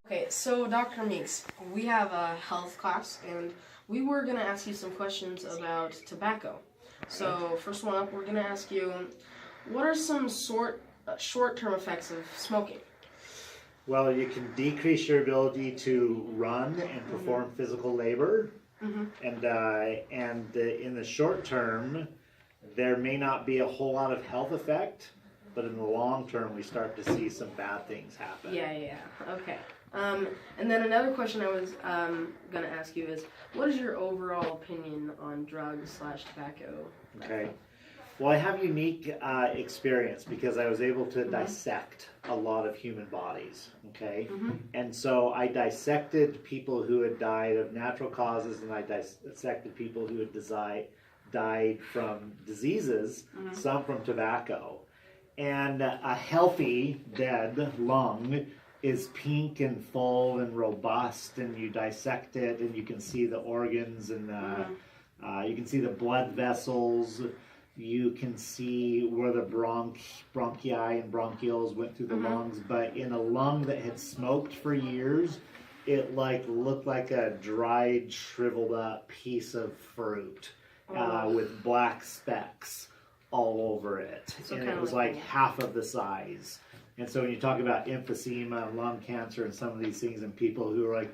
Okay, so Dr. Meeks, we have a health class, and we were going to ask you some questions about tobacco. So first one up, we're going to ask you, what are some short-term effects of smoking? Well, you can decrease your ability to run and perform physical labor, and in the short term, there may not be a whole lot of health effect, but in the long term, we start to see some bad things happen. Yeah, okay. And then another question I was going to ask you is, what is your overall opinion on drugs/tobacco? Okay. Well, I have unique experience because I was able to dissect a lot of human bodies, okay? And so I dissected people who had died of natural causes, and I dissected people who had died from diseases, some from tobacco. And a healthy dead lung is pink and full and robust, and you dissect it and you can see the organs, and you can see the blood vessels. You can see where the bronchi and bronchioles went through the lungs, but in a lung that had smoked for years, it looked like a dried, shriveled up piece of fruit with black specks all over it. So and it was like half of the size. And so when you talk about emphysema and lung cancer and some of these things, and people who are like,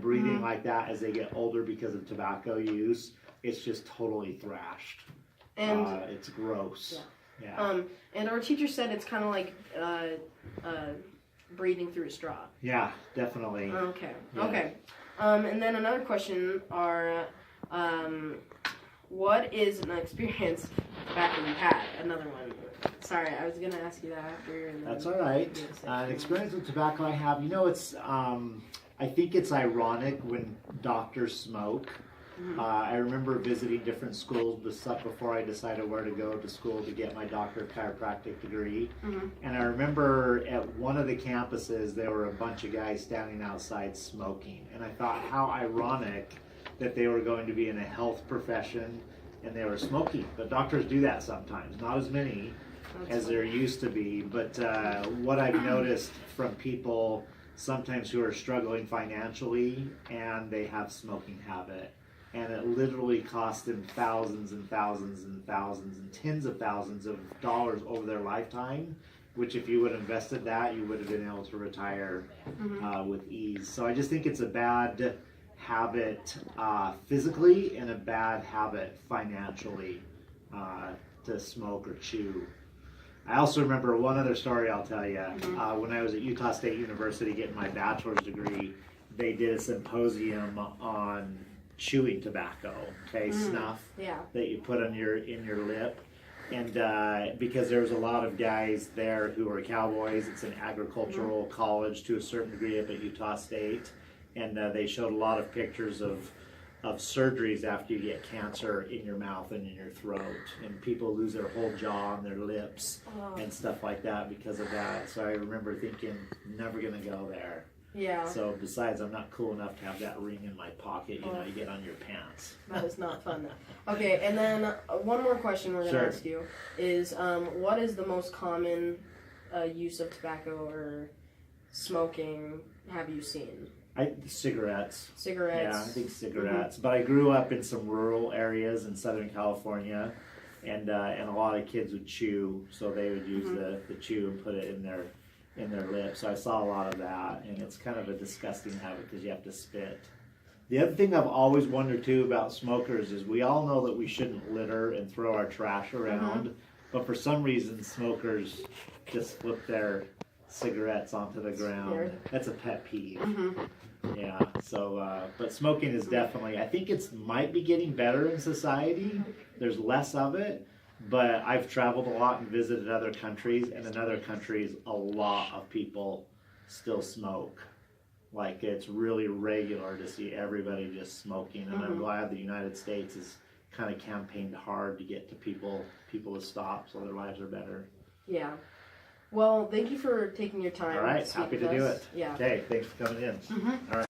breathing like that as they get older because of tobacco use, it's just totally thrashed. And it's gross. Yeah. And our teacher said it's kind of like breathing through a straw. Yeah, definitely. Okay. Yeah. Okay. And then another question are, what is an experience tobacco you've had? Another one. Sorry, I was going to ask you that after. That's all right. An experience with tobacco I have, it's, I think it's ironic when doctors smoke. I remember visiting different schools before I decided where to go to school to get my doctor of chiropractic degree. And I remember at one of the campuses, there were a bunch of guys standing outside smoking. And I thought, how ironic that they were going to be in a health profession and they were smoking. But doctors do that sometimes, not as many as there used to be. But what I've noticed from people sometimes who are struggling financially and they have smoking habit, and it literally cost them thousands and thousands and thousands and tens of thousands of dollars over their lifetime, which if you would have invested that, you would have been able to retire with ease. So I just think it's a bad habit physically and a bad habit financially to smoke or chew. I also remember one other story I'll tell you. When I was at Utah State University getting my bachelor's degree, they did a symposium on chewing tobacco, snuff that you put on in your lip. And because there was a lot of guys there who were cowboys, it's an agricultural college to a certain degree up at Utah State, and they showed a lot of pictures of surgeries after you get cancer in your mouth and in your throat, and people lose their whole jaw and their lips and stuff like that because of that. So I remember thinking, never gonna go there. Yeah. So besides, I'm not cool enough to have that ring in my pocket, you get on your pants. That is not fun. Okay, and then one more question we're going to ask you is, what is the most common use of tobacco or smoking have you seen? Cigarettes. Cigarettes. Yeah, I think cigarettes. But I grew up in some rural areas in Southern California, and a lot of kids would chew, so they would use the chew and put it in their lips. So I saw a lot of that, and it's kind of a disgusting habit because you have to spit. The other thing I've always wondered too about smokers is we all know that we shouldn't litter and throw our trash around, but for some reason smokers just flip their cigarettes onto the ground. That's a pet peeve. Yeah, so but smoking is definitely, I think it might be getting better in society. There's less of it. But I've traveled a lot and visited other countries, and in other countries, a lot of people still smoke. Like, it's really regular to see everybody just smoking, and I'm glad the United States has kind of campaigned hard to get to people to stop so their lives are better. Yeah. Well, thank you for taking your time. All right, happy to do it. Yeah. Okay, thanks for coming in. All right.